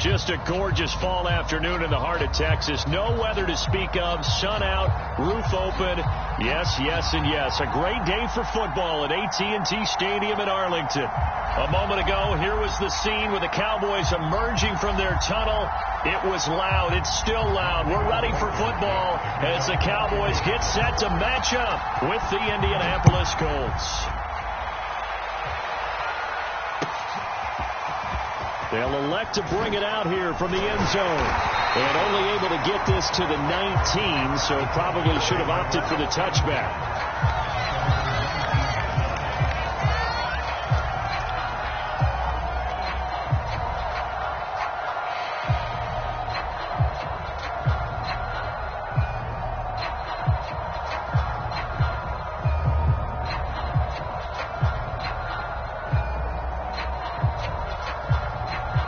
Just a gorgeous fall afternoon in the heart of Texas. No weather to speak of. Sun out, roof open. Yes, yes, and yes. A great day for football at AT&T Stadium in Arlington. A moment ago, here was the scene with the Cowboys emerging from their tunnel. It was loud. It's still loud. We're ready for football as the Cowboys get set to match up with the Indianapolis Colts. They'll elect to bring it out here from the end zone. And only able to get this to the 19, so probably should have opted for the touchback.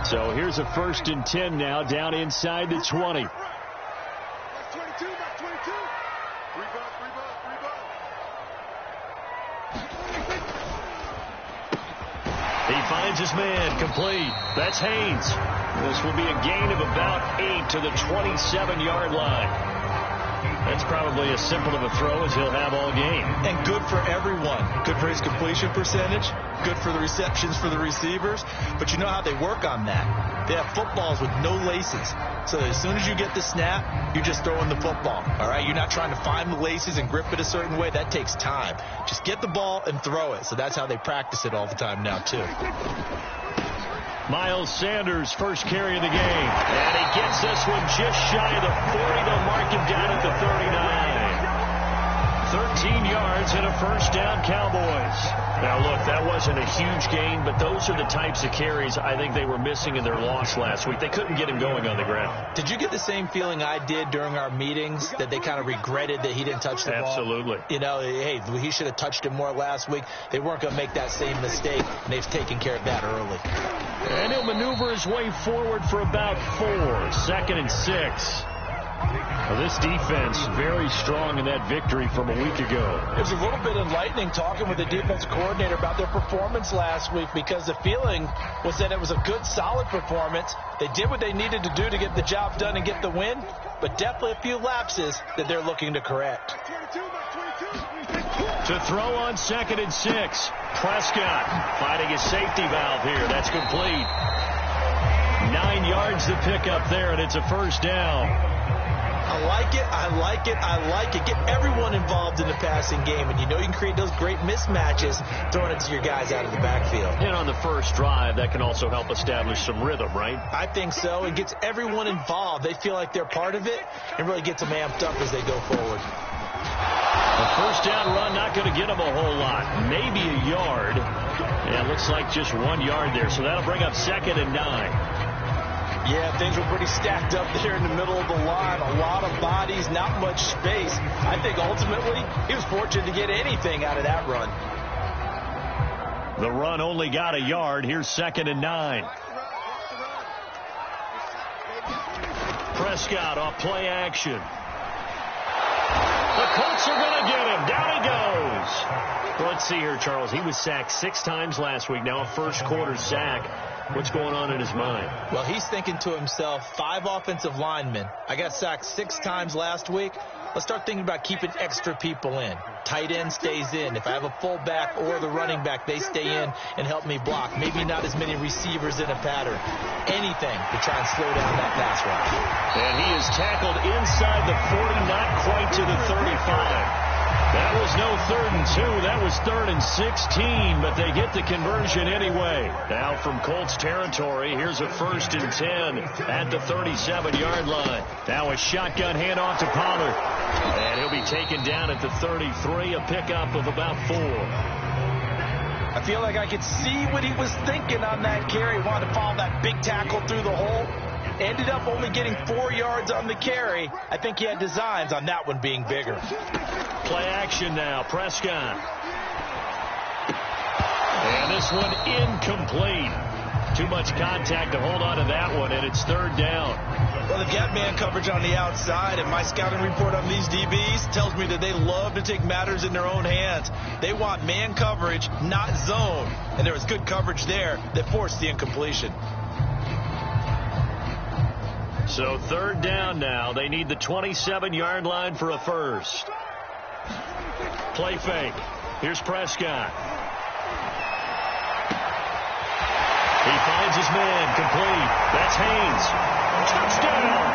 So here's a 1st and 10 now, down inside the 20. He finds his man, complete. That's Haynes. This will be a gain of about 8 to the 27-yard line. That's probably as simple of a throw as he'll have all game. And good for everyone. Good for his completion percentage. Good for the receptions for the receivers. But you know how they work on that. They have footballs with no laces. So as soon as you get the snap, you're just throwing the football. All right? You're not trying to find the laces and grip it a certain way. That takes time. Just get the ball and throw it. So that's how they practice it all the time now, too. Miles Sanders, first carry of the game. And he gets this one just shy of the 40. They'll mark him down at the 39. 13 yards and a first down, Cowboys. Now, look, that wasn't a huge gain, but those are the types of carries I think they were missing in their loss last week. They couldn't get him going on the ground. Did you get the same feeling I did during our meetings, that they kind of regretted that he didn't touch the ball? Absolutely. You know, hey, he should have touched it more last week. They weren't going to make that same mistake, and they've taken care of that early. And he'll maneuver his way forward for about 4. 2nd and 6. Well, this defense very strong in that victory from a week ago. It was a little bit enlightening talking with the defense coordinator about their performance last week, because the feeling was that it was a good, solid performance. They did what they needed to do to get the job done and get the win, but definitely a few lapses that they're looking to correct. To throw on 2nd and 6. Prescott finding his safety valve here. That's complete. 9 yards to pick up there, and it's a first down. I like it, I like it, I like it. Get everyone involved in the passing game, and you know you can create those great mismatches throwing it to your guys out of the backfield. And on the first drive, that can also help establish some rhythm, right? I think so. It gets everyone involved. They feel like they're part of it and really gets them amped up as they go forward. A first down run, not going to get them a whole lot. Maybe a yard. Yeah, it looks like just 1 yard there, so that'll bring up 2nd and 9. Yeah, things were pretty stacked up there in the middle of the line. A lot of bodies, not much space. I think ultimately he was fortunate to get anything out of that run. The run only got a yard. Here's 2nd and 9. Prescott off play action. The Colts are going to get him. Down he goes. Well, let's see here, Charles. He was sacked 6 times last week. Now a first quarter sack. What's going on in his mind? Well, he's thinking to himself, 5 offensive linemen. I got sacked 6 times last week. Let's start thinking about keeping extra people in. Tight end stays in. If I have a fullback or the running back, they stay in and help me block. Maybe not as many receivers in a pattern. Anything to try and slow down that pass rush. And he is tackled inside the 40, not quite to the 35. That was no 3rd and 2. That was 3rd and 16, but they get the conversion anyway. Now from Colts territory, here's a 1st and 10 at the 37-yard line. Now a shotgun handoff to Pollard. And he'll be taken down at the 33, a pickup of about 4. I feel like I could see what he was thinking on that carry. He wanted to follow that big tackle through the hole. Ended up only getting 4 yards on the carry. I think he had designs on that one being bigger. Play action now. Prescott. And this one incomplete. Too much contact to hold on to that one, and it's 3rd down. Well, they've got man coverage on the outside, and my scouting report on these DBs tells me that they love to take matters in their own hands. They want man coverage, not zone. And there was good coverage there that forced the incompletion. So third down now. They need the 27-yard line for a first. Play fake. Here's Prescott. He finds his man. Complete. That's Haynes. Touchdown.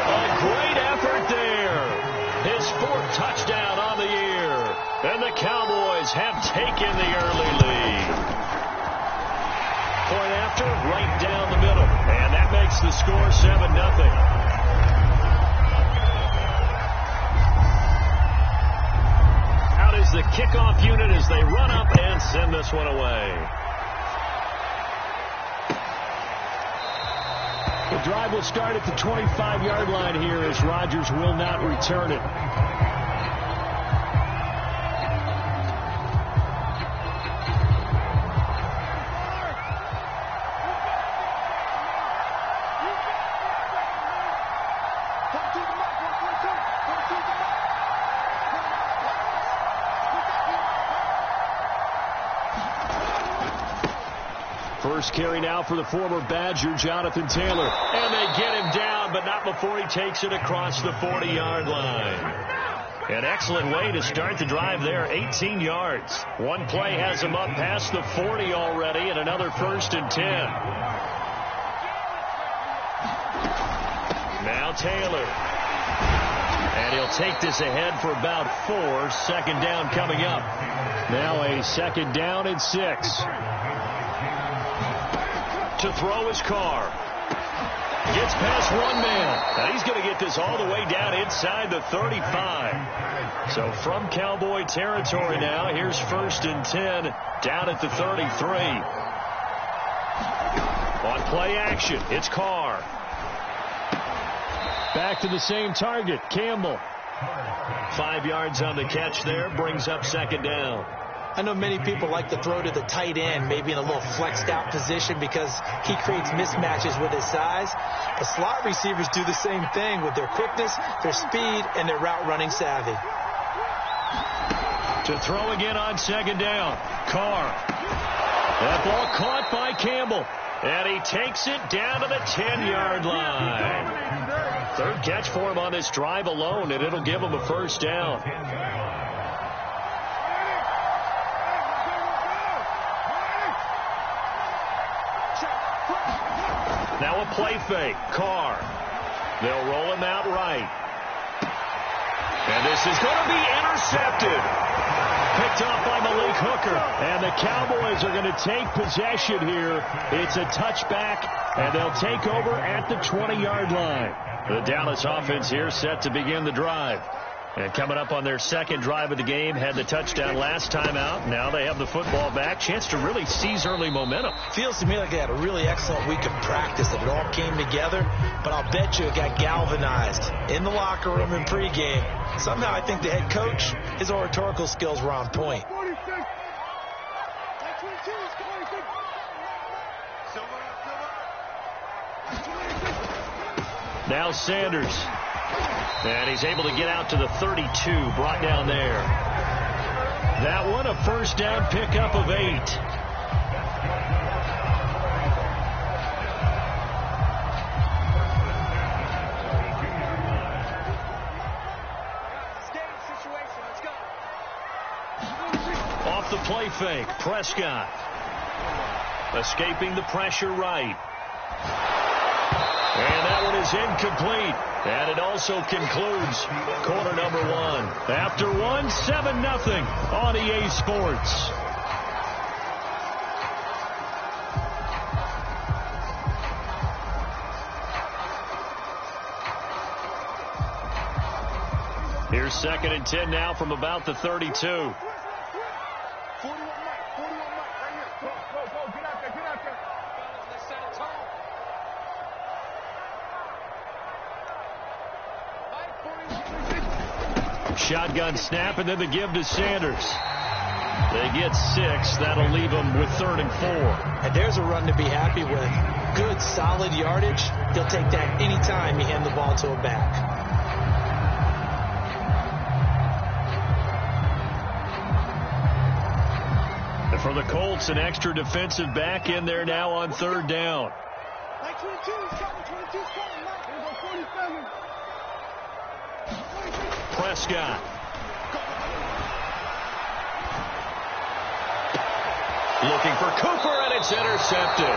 A great effort there. His fourth touchdown on the year. And the Cowboys have taken the early lead. Point after, right down the middle. And that makes the score 7-0. Out is the kickoff unit as they run up and send this one away. The drive will start at the 25-yard line here as Rodgers will not return it. First carry now for the former Badger, Jonathan Taylor. And they get him down, but not before he takes it across the 40-yard line. An excellent way to start the drive there, 18 yards. One play has him up past the 40 already, and another 1st and 10. Now Taylor. And he'll take this ahead for about 4. 2nd down coming up. Now a 2nd down and 6. To throw his car. Gets past one man. Now he's going to get this all the way down inside the 35. So from Cowboy territory now, here's 1st and 10 down at the 33. On play action, it's Carr. Back to the same target, Campbell. 5 yards on the catch there, brings up 2nd down. I know many people like to throw to the tight end, maybe in a little flexed out position because he creates mismatches with his size. But slot receivers do the same thing with their quickness, their speed, and their route running savvy. To throw again on 2nd down. Carr. That ball caught by Campbell. And he takes it down to the 10-yard line. 3rd catch for him on this drive alone, and it'll give him a 1st down. Now a play fake. Carr. They'll roll him out right. And this is going to be intercepted. Picked off by Malik Hooker. And the Cowboys are going to take possession here. It's a touchback, and they'll take over at the 20-yard line. The Dallas offense here set to begin the drive. And coming up on their 2nd drive of the game, had the touchdown last time out. Now they have the football back. Chance to really seize early momentum. Feels to me like they had a really excellent week of practice, that it all came together. But I'll bet you it got galvanized in the locker room in pregame. Somehow I think the head coach, his oratorical skills were on point. Now Sanders. And he's able to get out to the 32, brought down there. That one a 1st down pickup of 8. Off the play fake, Prescott. Escaping the pressure right. And that one is incomplete. And it also concludes quarter number 1. After 1, 7-0 on EA Sports. Here's 2nd and 10 now from about the 32. Shotgun snap, and then the give to Sanders. They get 6. That'll leave them with 3rd and 4. And there's a run to be happy with. Good, solid yardage. He'll take that anytime you hand the ball to a back. And for the Colts, an extra defensive back in there now on 3rd down. Prescott. Looking for Cooper, and it's intercepted.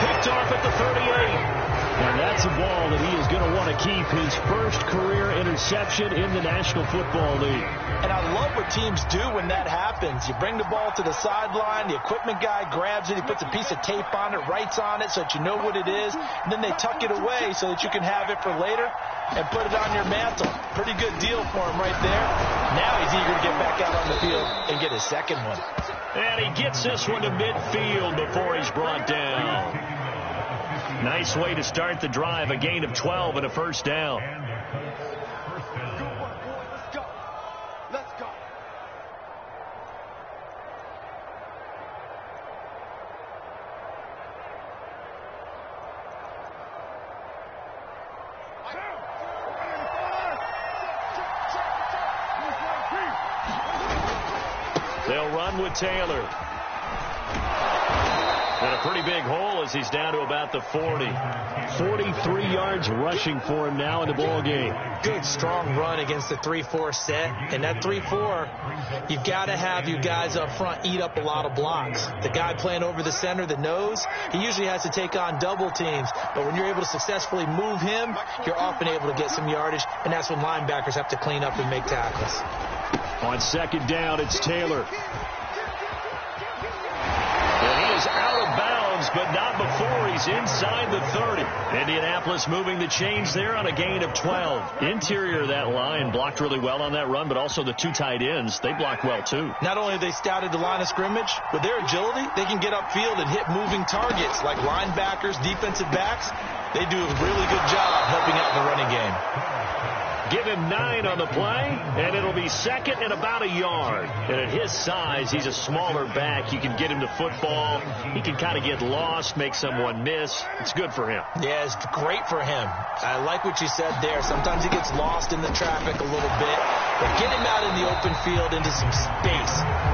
Picked off at the 38. And that's a ball that he is going to want to keep, his first career interception in the National Football League. And I love what teams do when that happens. You bring the ball to the sideline, the equipment guy grabs it, he puts a piece of tape on it, writes on it so that you know what it is, and then they tuck it away so that you can have it for later and put it on your mantle. Pretty good deal for him right there. Now he's eager to get back out on the field and get his second one. And he gets this one to midfield before he's brought down. Nice way to start the drive, a gain of 12 and a first down. Let's go. They'll run with Taylor. And a pretty big hole as he's down to about the 40. 43 yards rushing for him now in the ball game. Good, strong run against the 3-4 set. And that 3-4, you've got to have you guys up front eat up a lot of blocks. The guy playing over the center, the nose, he usually has to take on double teams. But when you're able to successfully move him, you're often able to get some yardage. And that's when linebackers have to clean up and make tackles. On second down, it's Taylor. Out of bounds, but not before he's inside the 30. Indianapolis moving the chains there on a gain of 12. Interior of that line blocked really well on that run, but also the two tight ends, they blocked well too. Not only have they scouted the line of scrimmage, with their agility, they can get upfield and hit moving targets like linebackers, defensive backs. They do a really good job helping out in the running game. Give him 9 on the play, and it'll be second and about a yard. And at his size, he's a smaller back. You can get him to football. He can kind of get lost, make someone miss. It's good for him. Yeah, it's great for him. I like what you said there. Sometimes he gets lost in the traffic a little bit. But get him out in the open field into some space.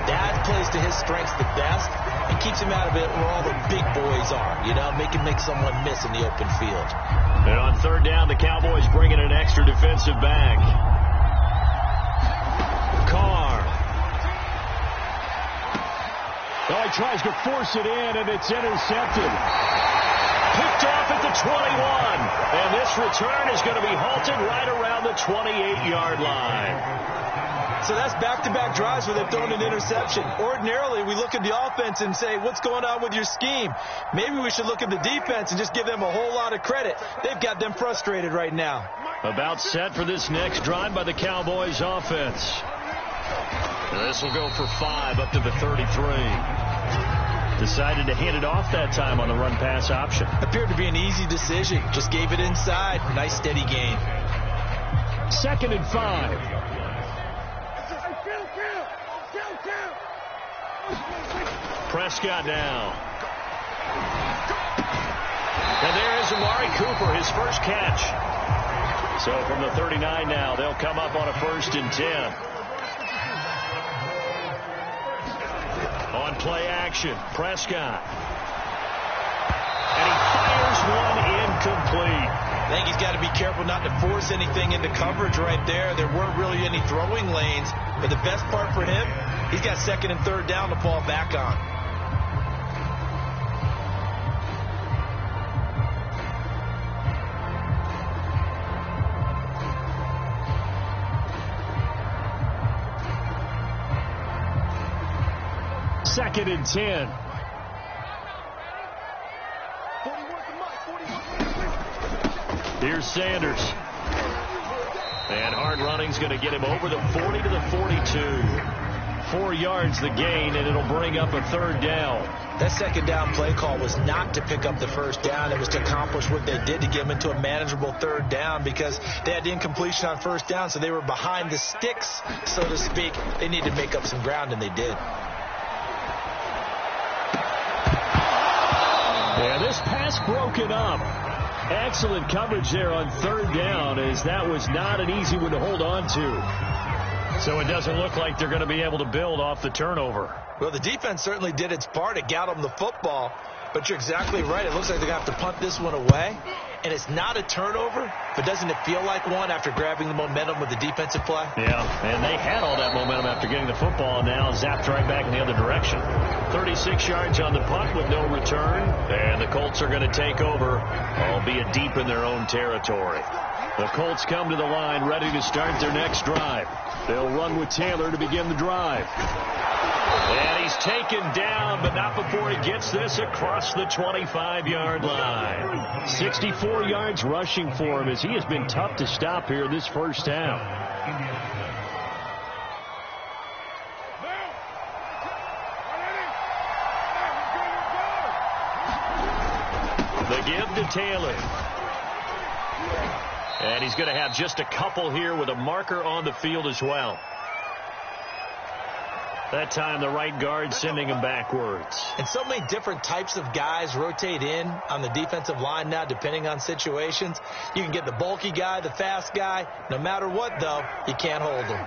That plays to his strengths the best and keeps him out of it where all the big boys are. You know, make someone miss in the open field. And on third down, the Cowboys bring in an extra defensive back. Carr. Oh, he tries to force it in, and it's intercepted. Picked off at the 21. And this return is going to be halted right around the 28-yard line. So that's back-to-back drives where they've thrown an interception. Ordinarily, we look at the offense and say, what's going on with your scheme? Maybe we should look at the defense and just give them a whole lot of credit. They've got them frustrated right now. About set for this next drive by the Cowboys offense. This will go for 5 up to the 33. Decided to hand it off that time on the run-pass option. Appeared to be an easy decision. Just gave it inside. Nice, steady gain. 2nd and 5. Prescott now. And there is Amari Cooper, his first catch. So from the 39 now, they'll come up on a 1st and 10. On play action, Prescott. And he fires one incomplete. I think he's got to be careful not to force anything into coverage right there. There weren't really any throwing lanes. But the best part for him, he's got 2nd and 3rd down to fall back on. Second and 10. Here's Sanders. And hard running's going to get him over the 40 to the 42. 4 yards the gain, and it'll bring up a 3rd down. That 2nd down play call was not to pick up the 1st down. It was to accomplish what they did to get them into a manageable 3rd down because they had the incompletion on 1st down, so they were behind the sticks, so to speak. They needed to make up some ground, and they did. Yeah, this pass broken up. Excellent coverage there on 3rd down, as that was not an easy one to hold on to. So it doesn't look like they're going to be able to build off the turnover. Well, the defense certainly did its part. It got them the football. But you're exactly right. It looks like they're going to have to punt this one away. And it's not a turnover, but doesn't it feel like one after grabbing the momentum with the defensive play? Yeah, and they had all that momentum after getting the football, and now zapped right back in the other direction. 36 yards on the punt with no return, and the Colts are going to take over, albeit deep in their own territory. The Colts come to the line ready to start their next drive. They'll run with Taylor to begin the drive. And he's taken down, but not before he gets this across the 25-yard line. 64 yards rushing for him as he has been tough to stop here this first half. The give to Taylor. And he's going to have just a couple here with a marker on the field as well. That time the right guard sending him backwards. And so many different types of guys rotate in on the defensive line now depending on situations. You can get the bulky guy, the fast guy. No matter what, though, you can't hold him.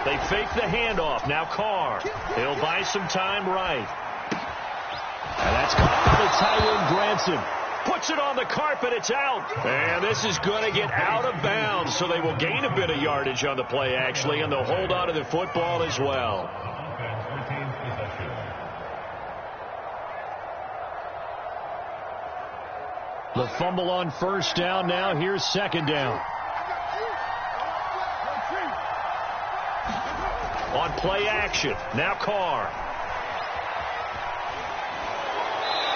They fake the handoff. Now Carr. He'll buy some time right. And that's caught by the tight end, Granson. Puts it on the carpet. It's out. And this is going to get out of bounds, so they will gain a bit of yardage on the play, actually, and they'll hold on to the football as well. The fumble on first down now. Here's second down. On play action. Now Carr.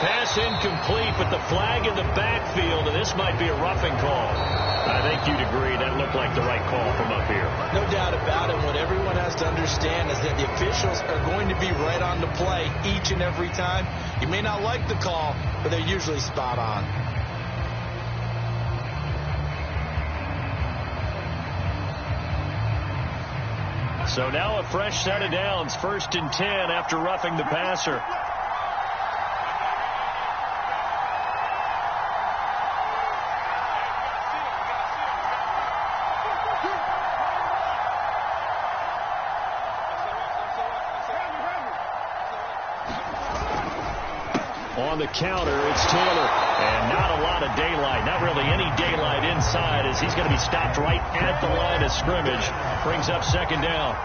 Pass incomplete, but the flag in the backfield, and this might be a roughing call. I think you'd agree that looked like the right call from up here. No doubt about it. What everyone has to understand is that the officials are going to be right on the play each and every time. You may not like the call, but they're usually spot on. So now a fresh set of downs, 1st and 10 after roughing the passer. On the counter, it's Taylor. And not a lot of daylight. Not really any daylight inside as he's going to be stopped right at the line of scrimmage. Brings up second down.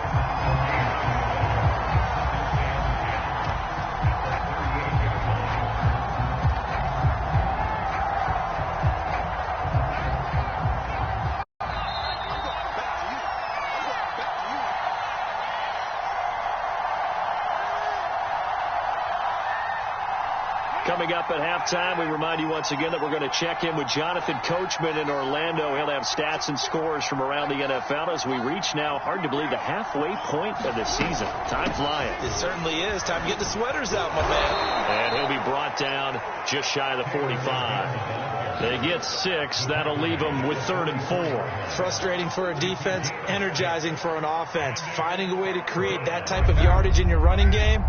Coming up at halftime, we remind you once again that we're going to check in with Jonathan Coachman in Orlando. He'll have stats and scores from around the NFL as we reach now, hard to believe, the halfway point of the season. Time flying. It certainly is. Time to get the sweaters out, my man. And he'll be brought down just shy of the 45. They get 6. That'll leave them with 3rd and 4. Frustrating for a defense, energizing for an offense. Finding a way to create that type of yardage in your running game,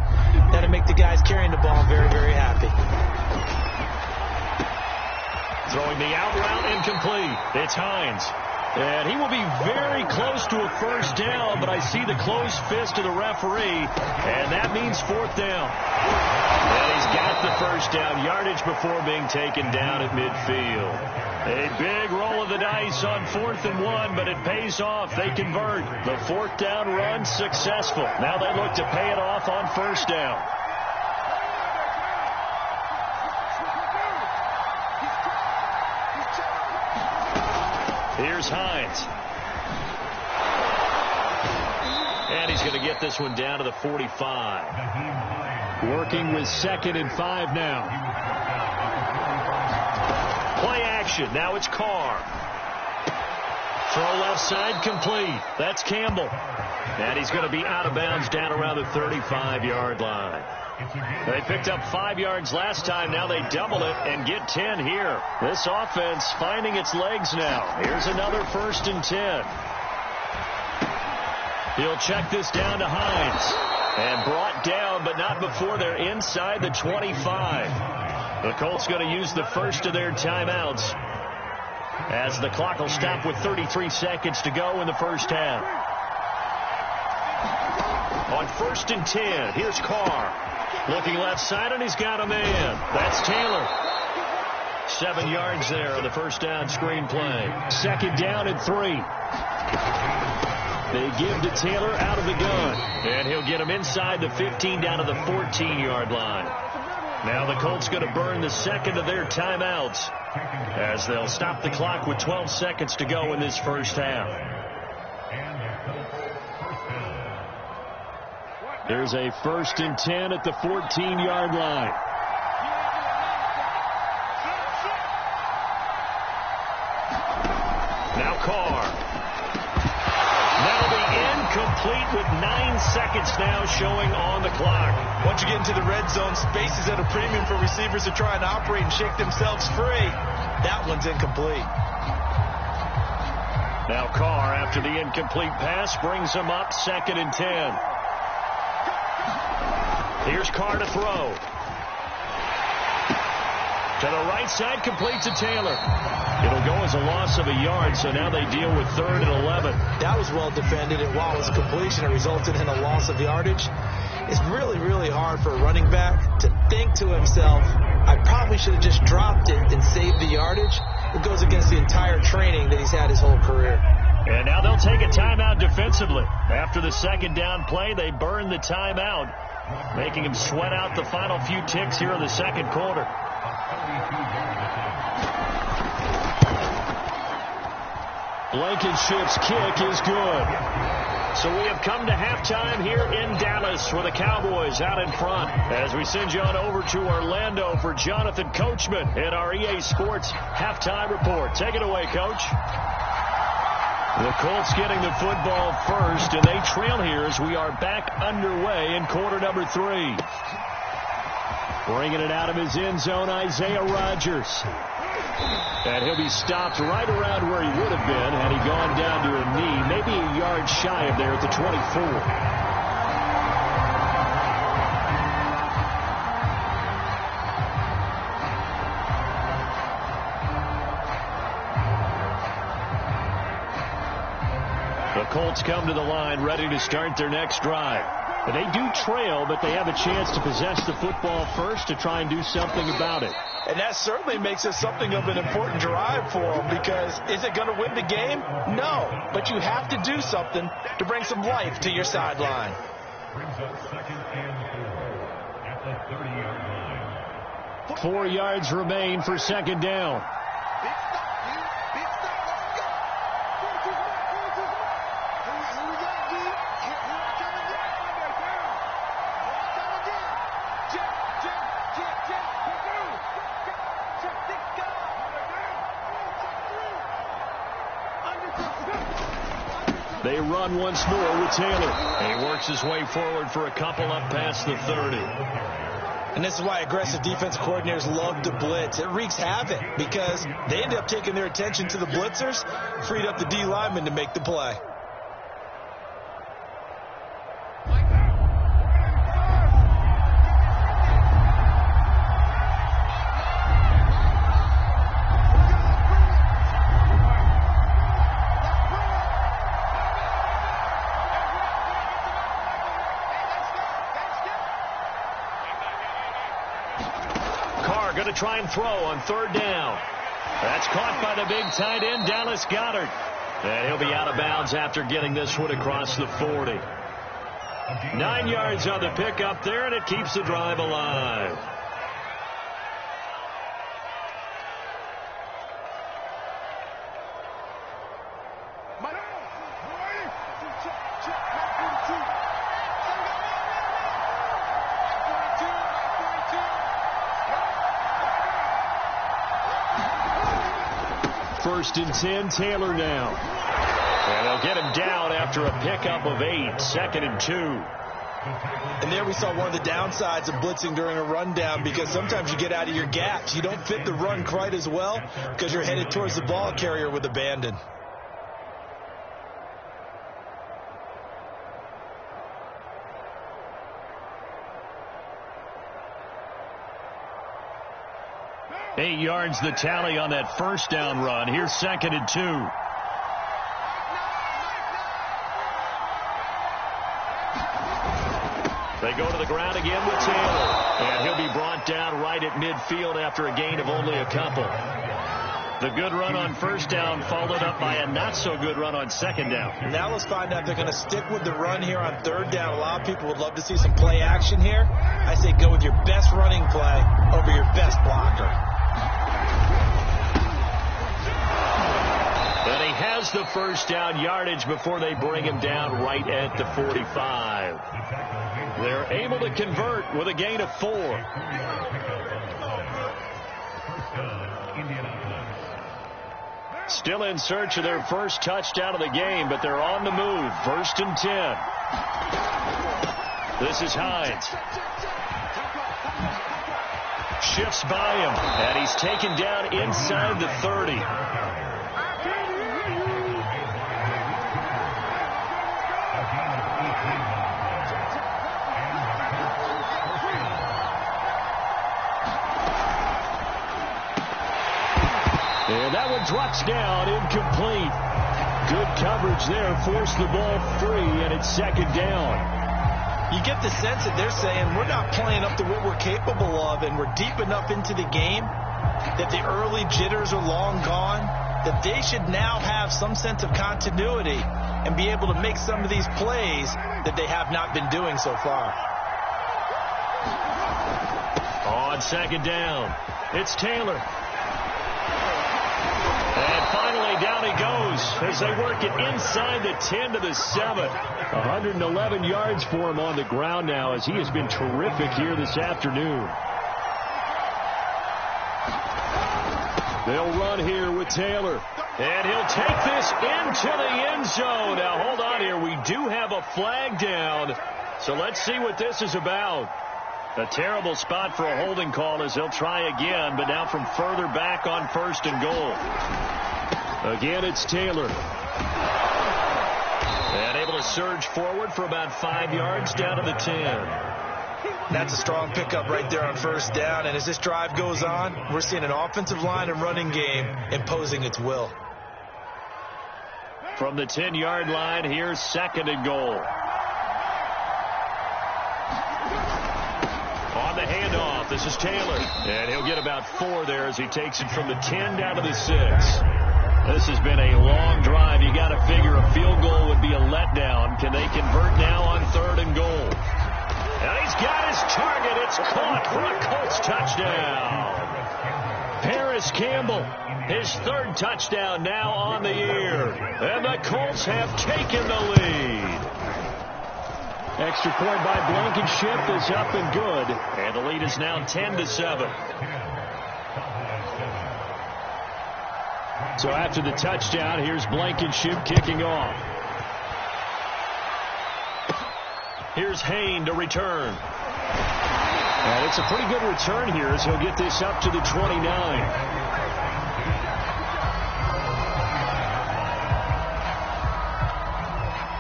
that'll make the guys carrying the ball very, very happy. Throwing the out route incomplete. It's Hines. And he will be very close to a first down, but I see the closed fist of the referee, and that means 4th down. And he's got the first down yardage before being taken down at midfield. A big roll of the dice on 4th and 1, but it pays off. They convert. The 4th down run successful. Now they look to pay it off on first down. Here's Hines. And he's going to get this one down to the 45. Working with 2nd and 5 now. Play action. Now it's Carr. Throw left side complete. That's Campbell. And he's going to be out of bounds down around the 35-yard line. They picked up 5 yards last time. Now they double it and get 10 here. This offense finding its legs now. Here's another 1st and 10. He'll check this down to Hines. And brought down, but not before they're inside the 25. The Colts going to use the first of their timeouts as the clock will stop with 33 seconds to go in the first half. On 1st and 10, here's Carr. Looking left side, and he's got a man. That's Taylor. 7 yards there on the first down screen play. 2nd down and 3. They give to Taylor out of the gun. And he'll get him inside the 15 down to the 14-yard line. Now the Colts going to burn the second of their timeouts as they'll stop the clock with 12 seconds to go in this first half. There's a 1st and 10 at the 14-yard line. Now Carr. That'll be incomplete with 9 seconds now showing on the clock. Once you get into the red zone, space is at a premium for receivers to try and operate and shake themselves free. That one's incomplete. Now Carr, after the incomplete pass, brings him up 2nd and 10. Here's Carr to throw. To the right side, complete to Taylor. It'll go as a loss of a yard, so now they deal with 3rd and 11. That was well defended, and while it was a completion, it resulted in a loss of yardage. It's really, really hard for a running back to think to himself, I probably should have just dropped it and saved the yardage. It goes against the entire training that he's had his whole career. And now they'll take a timeout defensively. After the 2nd down play, they burn the timeout, making him sweat out the final few ticks here in the 2nd quarter. Blankenship's kick is good. So we have come to halftime here in Dallas with the Cowboys out in front as we send you on over to Orlando for Jonathan Coachman in our EA Sports halftime report. Take it away, Coach. The Colts getting the football first, and they trail here as we are back underway in quarter number 3. Bringing it out of his end zone, Isaiah Rodgers. And he'll be stopped right around where he would have been had he gone down to a knee, maybe a yard shy of there at the 24. The Colts come to the line ready to start their next drive. And they do trail, but they have a chance to possess the football first to try and do something about it. And that certainly makes it something of an important drive for them, because is it going to win the game? No, but you have to do something to bring some life to your sideline. Brings up 2nd and 4 at the 30-yard line. 4 yards remain for 2nd down. Big stop, dude. Big stop. Let's go. Here we go, dude. Here I come again. Here They run once more with Taylor. And he works his way forward for a couple up past the 30. And this is why aggressive defense coordinators love to blitz. It wreaks havoc because they end up taking their attention to the blitzers, freed up the D lineman to make the play. Going to try and throw on 3rd down. That's caught by the big tight end, Dallas Goedert. And he'll be out of bounds after getting this one across the 40. 9 yards on the pickup there, and it keeps the drive alive. First and 10, Taylor now. And they'll get him down after a pickup of 8, 2nd and 2. And there we saw one of the downsides of blitzing during a rundown, because sometimes you get out of your gaps. You don't fit the run quite as well because you're headed towards the ball carrier with abandon. Eight yards the tally on that first down run. Here's 2nd and 2. go to the ground again with Taylor. And he'll be brought down right at midfield after a gain of only a couple. The good run on first down followed up by a not-so-good run on second down. Now let's find out if they're going to stick with the run here on third down. A lot of people would love to see some play action here. I say go with your best running play over your best blocker. And he has the first down yardage before they bring him down right at the 45. They're able to convert with a gain of 4. Still in search of their first touchdown of the game, but they're on the move. 1st and 10. This is Hines. Shifts by him, and he's taken down inside the 30. And that one drops down, incomplete. Good coverage there, forced the ball free, and it's second down. You get the sense that they're saying we're not playing up to what we're capable of, and we're deep enough into the game that the early jitters are long gone, that they should now have some sense of continuity and be able to make some of these plays that they have not been doing so far. On second down, it's Taylor. And finally, down he goes as they work it inside the 10 to the 7. 111 yards for him on the ground now as he has been terrific here this afternoon. They'll run here with Taylor. And he'll take this into the end zone. Now, hold on here. We do have a flag down. So let's see what this is about. A terrible spot for a holding call as they'll try again, but now from further back on 1st and goal. Again, it's Taylor. And able to surge forward for about 5 yards down to the 10. That's a strong pickup right there on first down, and as this drive goes on, we're seeing an offensive line and running game imposing its will. From the 10-yard line, here's 2nd and goal. On the handoff, this is Taylor. And he'll get about 4 there as he takes it from the 10 down to the 6. This has been a long drive. You got to figure a field goal would be a letdown. Can they convert now on 3rd and goal? And he's got his target. It's caught for a Colts touchdown. Paris Campbell, his 3rd touchdown now on the year. And the Colts have taken the lead. Extra point by Blankenship is up and good. And the lead is now 10 to 7. So after the touchdown, here's Blankenship kicking off. Here's Hain to return. And it's a pretty good return here as he'll get this up to the 29.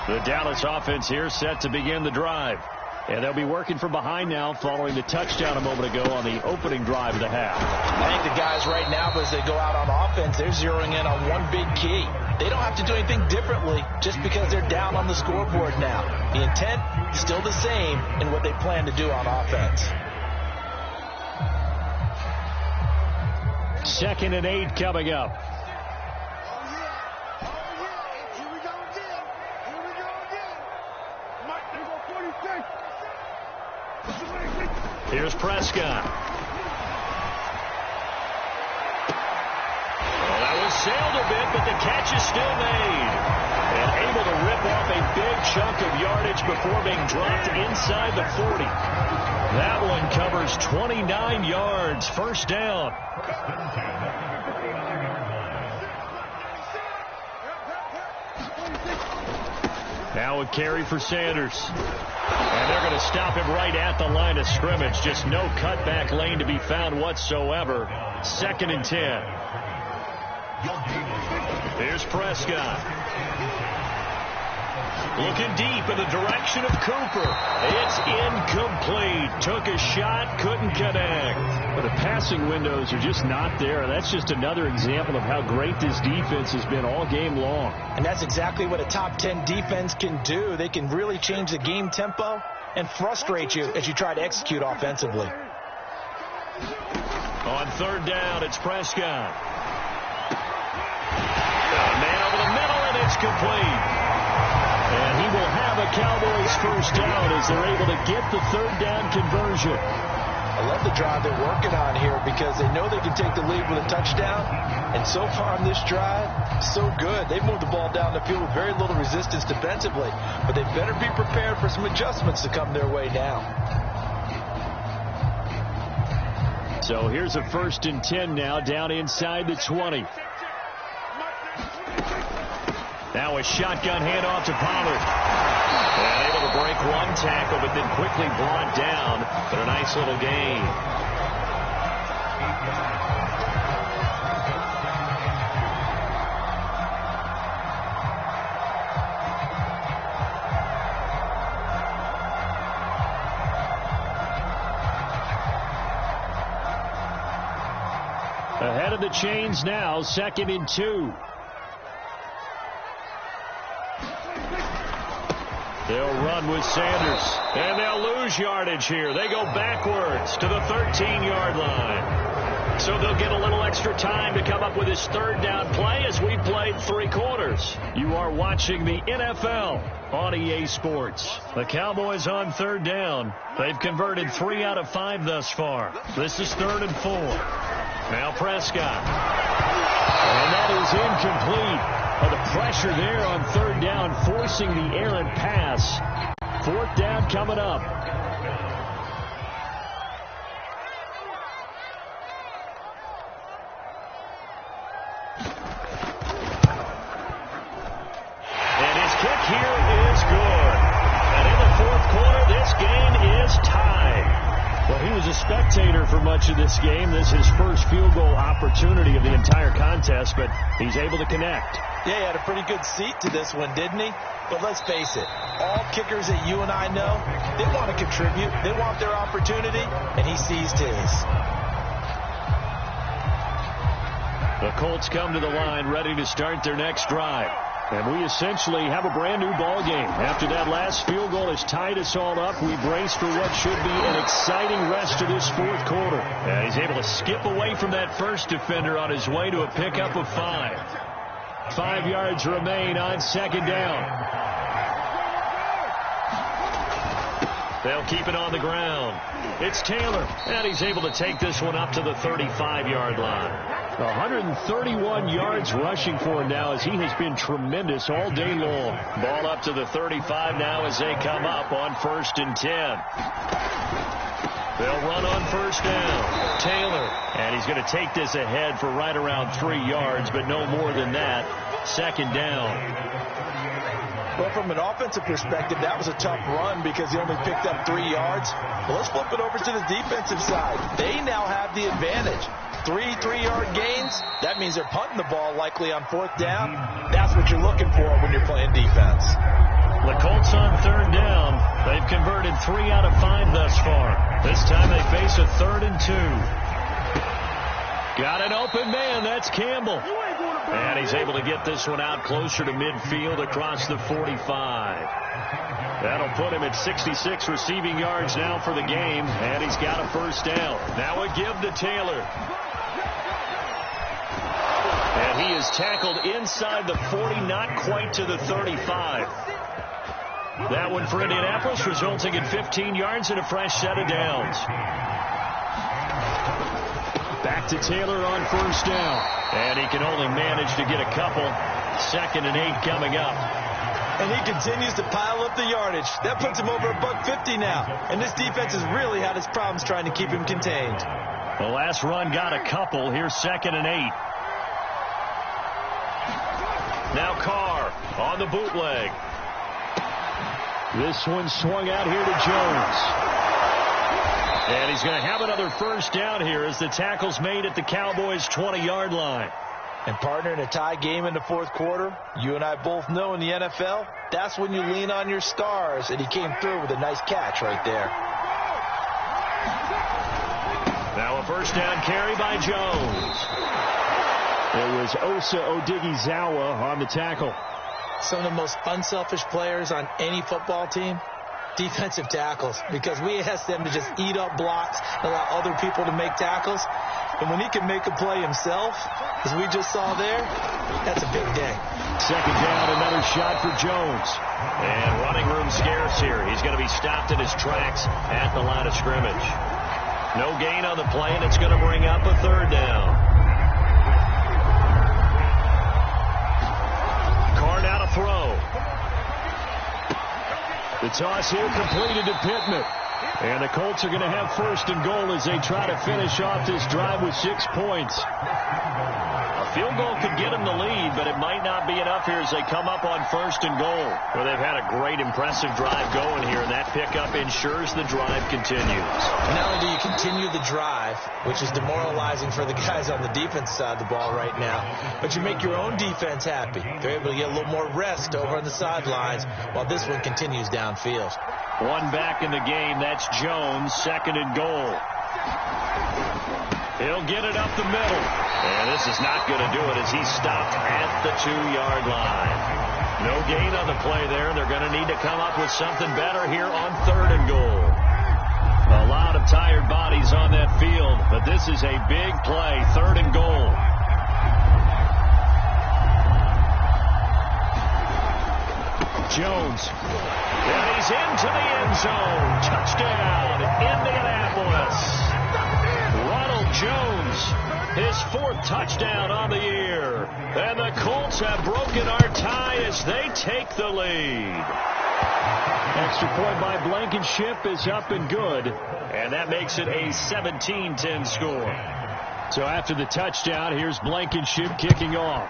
The Dallas offense here set to begin the drive. And they'll be working from behind now following the touchdown a moment ago on the opening drive of the half. I think the guys right now, as they go out on offense, they're zeroing in on one big key. They don't have to do anything differently just because they're down on the scoreboard now. The intent still the same in what they plan to do on offense. 2nd and 8 coming up. Here's Prescott. Well, that was sailed a bit, but the catch is still made. And able to rip off a big chunk of yardage before being dropped inside the 40. That one covers 29 yards. 1st down. Now a carry for Sanders. And they're going to stop him right at the line of scrimmage. Just no cutback lane to be found whatsoever. 2nd and 10. Here's Prescott. Looking deep in the direction of Cooper. It's incomplete. Took a shot, couldn't connect. But the passing windows are just not there. That's just another example of how great this defense has been all game long. And that's exactly what a top 10 defense can do. They can really change the game tempo and frustrate you as you try to execute offensively. On third down, it's Prescott. Man over the middle, and it's complete. And he will have a Cowboys first down as they're able to get the third down conversion. I love the drive they're working on here because they know they can take the lead with a touchdown. And so far on this drive, so good. They've moved the ball down the field with very little resistance defensively. But they better be prepared for some adjustments to come their way now. So here's a 1st and 10 now, down inside the 20. Now a shotgun handoff to Pollard. And able to break one tackle, but then quickly brought down. But a nice little gain. Ahead of the chains now, 2nd and 2. They'll run with Sanders, and they'll lose yardage here. They go backwards to the 13-yard line. So they'll get a little extra time to come up with his third down play as we played 3 quarters. You are watching the NFL on EA Sports. The Cowboys on third down. They've converted 3 out of 5 thus far. This is 3rd and 4. Now Prescott. And that is incomplete. The pressure there on third down, forcing the errant pass. 4th down coming up. And his kick here is good. And in the 4th quarter, this game is tied. Well, he was a spectator for much of this game. This is his first field goal opportunity of the entire contest, but he's able to connect. Yeah, he had a pretty good seat to this one, didn't he? But let's face it, all kickers that you and I know, they want to contribute. They want their opportunity, and he seized his. The Colts come to the line ready to start their next drive. And we essentially have a brand new ball game. After that last field goal has tied us all up, we brace for what should be an exciting rest of this 4th quarter. And he's able to skip away from that first defender on his way to a pickup of 5. 5 yards remain on 2nd down. They'll keep it on the ground. It's Taylor, and he's able to take this one up to the 35-yard line. 131 yards rushing for him now as he has been tremendous all day long. Ball up to the 35 now as they come up on 1st and 10. They'll run on 1st down. Taylor, and he's going to take this ahead for right around 3 yards, but no more than that. 2nd down. Well, from an offensive perspective, that was a tough run because he only picked up 3 yards. Well, let's flip it over to the defensive side. They now have the advantage. 3 3-yard gains, that means they're punting the ball likely on 4th down. That's what you're looking for when you're playing defense. The Colts on 3rd down. They've converted 3 out of 5 thus far. This time they face a 3rd and 2. Got an open man. That's Campbell. And he's able to get this one out closer to midfield across the 45. That'll put him at 66 receiving yards now for the game. And he's got a 1st down. Now a give to Taylor. And he is tackled inside the 40, not quite to the 35. That one for Indianapolis, resulting in 15 yards and a fresh set of downs. Back to Taylor on 1st down. And he can only manage to get a couple. 2nd and 8 coming up. And he continues to pile up the yardage. That puts him over $150 now. And this defense has really had its problems trying to keep him contained. The last run got a couple. Here's 2nd and 8. Now Carr on the bootleg. This one swung out here to Jones. And he's going to have another 1st down here as the tackle's made at the Cowboys' 20-yard line. And partner, in a tie game in the 4th quarter, you and I both know in the NFL, that's when you lean on your stars. And he came through with a nice catch right there. Now a 1st down carry by Jones. It was Osa Odighizuwa on the tackle. Some of the most unselfish players on any football team, defensive tackles, because we asked them to just eat up blocks, allow other people to make tackles. And when he can make a play himself, as we just saw there, that's a big day. Second down, another shot for Jones. And running room scarce here. He's going to be stopped in his tracks at the line of scrimmage. No gain on the play, and it's going to bring up a third down. Carr now to throw. The toss here completed to Pittman. And the Colts are going to have first and goal as they try to finish off this drive with 6 points. A field goal could get them the lead, but it might not be enough here as they come up on first and goal. Well, they've had a great, impressive drive going here, and that pickup ensures the drive continues. Not only do you continue the drive, which is demoralizing for the guys on the defense side of the ball right now, but you make your own defense happy. They're able to get a little more rest over on the sidelines while this one continues downfield. One back in the game. That's Jones, second and goal. He'll get it up the middle. And this is not going to do it as he's stopped at the 2-yard line. No gain on the play there. They're going to need to come up with something better here on third and goal. A lot of tired bodies on that field, but this is a big play, third and goal. Jones. And he's into the end zone. Touchdown, Indianapolis. Ronald Jones, his 4th touchdown on the year. And the Colts have broken our tie as they take the lead. Extra point by Blankenship is up and good. And that makes it a 17-10 score. So after the touchdown, here's Blankenship kicking off.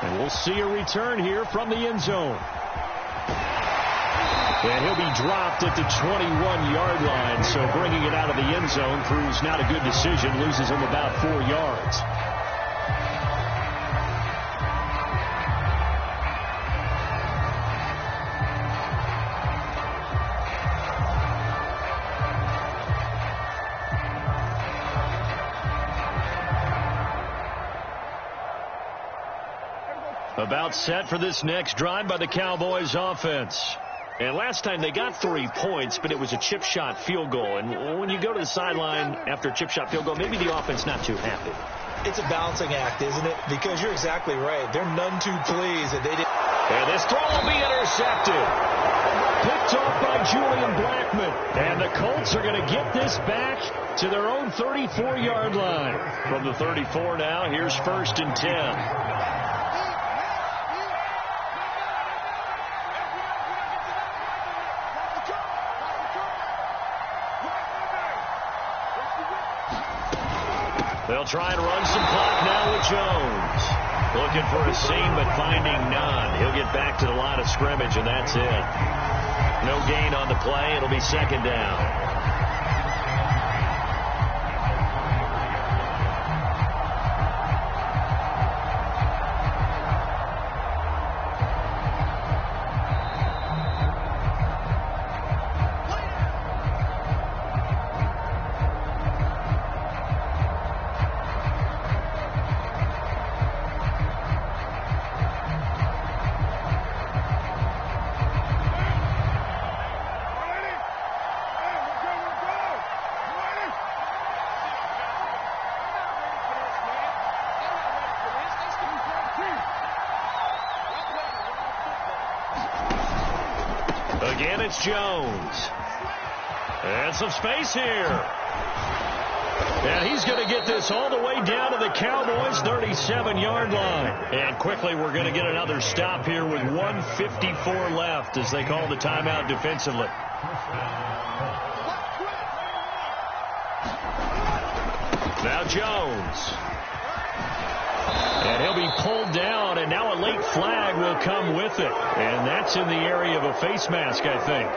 And we'll see a return here from the end zone. And he'll be dropped at the 21-yard line. So bringing it out of the end zone proves not a good decision. Loses him about 4 yards. About set for this next drive by the Cowboys offense. And last time they got 3 points, but it was a chip shot field goal. And when you go to the sideline after a chip shot field goal, maybe the offense not too happy. It's a balancing act, isn't it? Because you're exactly right. They're none too pleased that they didn't. And this throw will be intercepted. Picked off by Julian Blackmon. And the Colts are going to get this back to their own 34-yard line. From the 34 now, here's first and 10. They'll try and run some clock now with Jones. Looking for a seam, but finding none. He'll get back to the line of scrimmage, and that's it. No gain on the play. It'll be second down. Again, it's Jones. And some space here. And he's going to get this all the way down to the Cowboys' 37-yard line. And quickly, we're going to get another stop here with 1:54 left as they call the timeout defensively. Now Jones. And he'll be pulled down, and now a late flag will come with it. And that's in the area of a face mask, I think.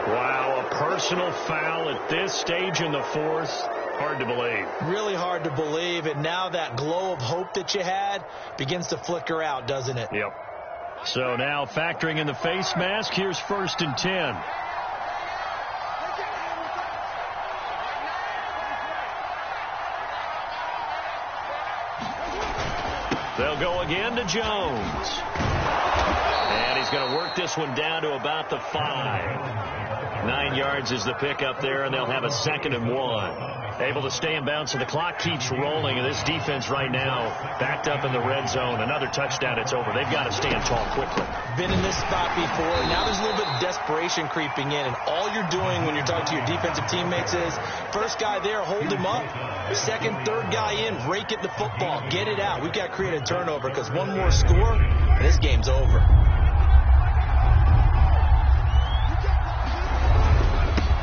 Wow, a personal foul at this stage in the fourth. Hard to believe. Really hard to believe, and now that glow of hope that you had begins to flicker out, doesn't it? Yep. So now factoring in the face mask, here's first and 10. They'll go again to Jones. And he's going to work this one down to about the 5. 9 yards is the pickup there, and they'll have a 2nd and 1. Able to stay in bounds, so the clock keeps rolling, and this defense right now backed up in the red zone. Another touchdown, it's over. They've got to stand tall quickly. Been in this spot before. Now there's a little bit of desperation creeping in, and all you're doing when you're talking to your defensive teammates is, first guy there, hold him up. Second, third guy in, rake at the football. Get it out. We've got to create a turnover because one more score, and this game's over.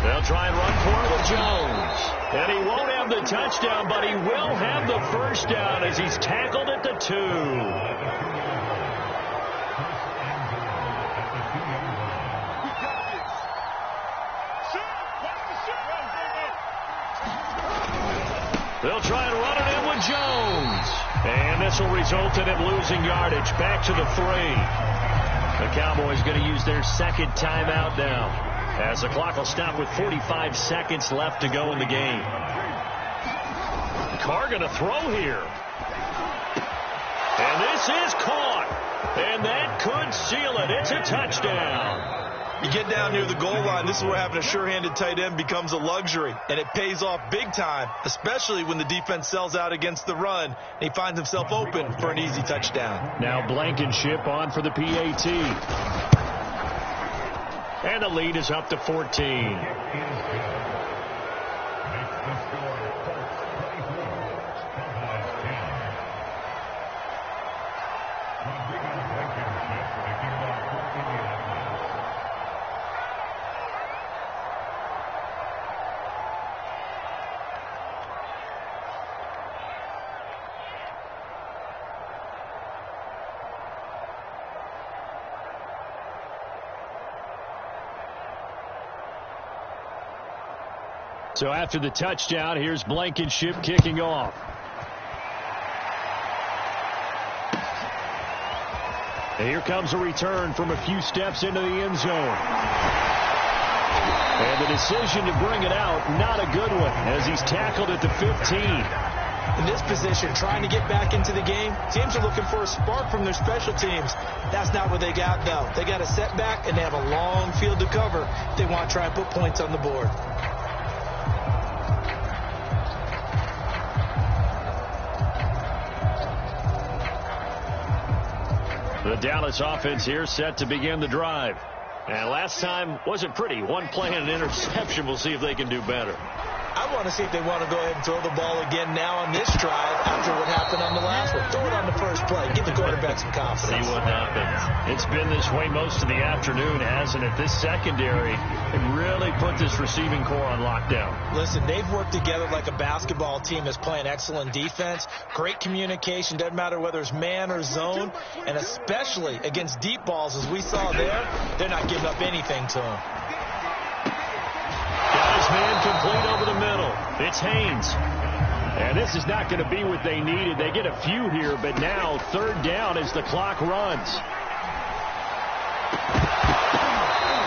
They'll try and run for it with Jones. And he won't have the touchdown, but he will have the first down as he's tackled at the 2. They'll try and run it in with Jones. And this will result in him losing yardage. Back to the 3. The Cowboys going to use their second timeout now, as the clock will stop with 45 seconds left to go in the game. Carr going to throw here. And this is caught. And that could seal it. It's a touchdown. You get down near the goal line, this is where having a sure-handed tight end becomes a luxury, and it pays off big time, especially when the defense sells out against the run, and he finds himself open for an easy touchdown. Now Blankenship on for the PAT. And the lead is up to 14. So after the touchdown, here's Blankenship kicking off. And here comes a return from a few steps into the end zone. And the decision to bring it out, not a good one, as he's tackled at the 15. In this position, trying to get back into the game, teams are looking for a spark from their special teams. That's not what they got, though. They got a setback, and they have a long field to cover if they want to try and put points on the board. The Dallas offense here set to begin the drive. And last time wasn't pretty. One play and an interception. We'll see if they can do better. I want to see if they want to go ahead and throw the ball again now on this drive after what happened on the last one. Throw it on the first play. Give the quarterback some confidence. See what happens. It's been this way most of the afternoon, hasn't it? This secondary can really put this receiving core on lockdown. Listen, they've worked together like a basketball team that's playing excellent defense. Great communication. Doesn't matter whether it's man or zone. And especially against deep balls, as we saw there, they're not giving up anything to them. Got his man complete over the middle. It's Haynes. And this is not going to be what they needed. They get a few here, but now third down as the clock runs.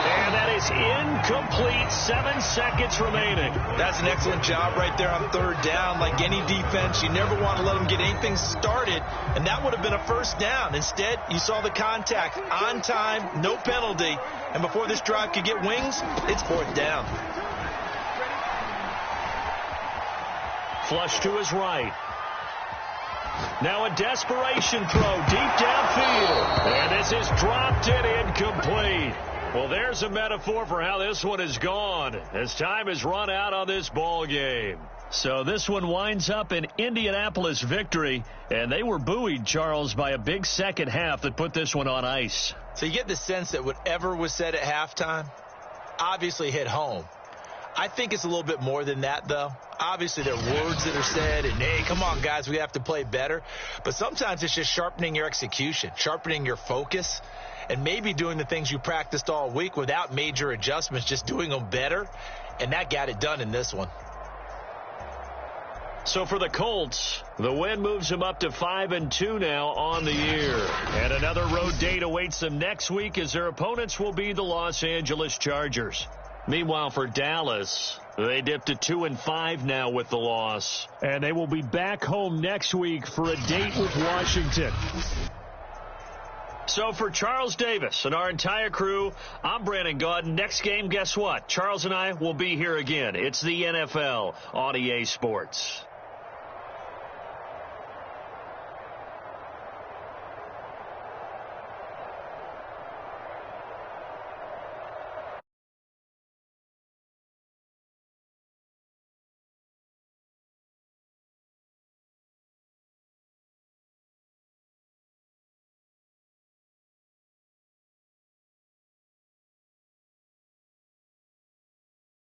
And that is incomplete. 7 seconds remaining. That's an excellent job right there on third down. Like any defense, you never want to let them get anything started, and that would have been a first down. Instead, you saw the contact on time, no penalty, and before this drive could get wings, it's fourth down. Flush to his right. Now a desperation throw deep downfield. And this is dropped and incomplete. Well, there's a metaphor for how this one has gone as time has run out on this ball game. So this one winds up an Indianapolis victory, and they were buoyed, Charles, by a big second half that put this one on ice. So you get the sense that whatever was said at halftime obviously hit home. I think it's a little bit more than that, though. Obviously, there are words that are said, and, hey, come on, guys, we have to play better. But sometimes it's just sharpening your execution, sharpening your focus, and maybe doing the things you practiced all week without major adjustments, just doing them better. And that got it done in this one. So for the Colts, the win moves them up to 5-2 now on the year. And another road date awaits them next week as their opponents will be the Los Angeles Chargers. Meanwhile, for Dallas, they dipped to 2-5 now with the loss. And they will be back home next week for a date with Washington. So for Charles Davis and our entire crew, I'm Brandon Gaudin. Next game, guess what? Charles and I will be here again. It's the NFL on EA Sports.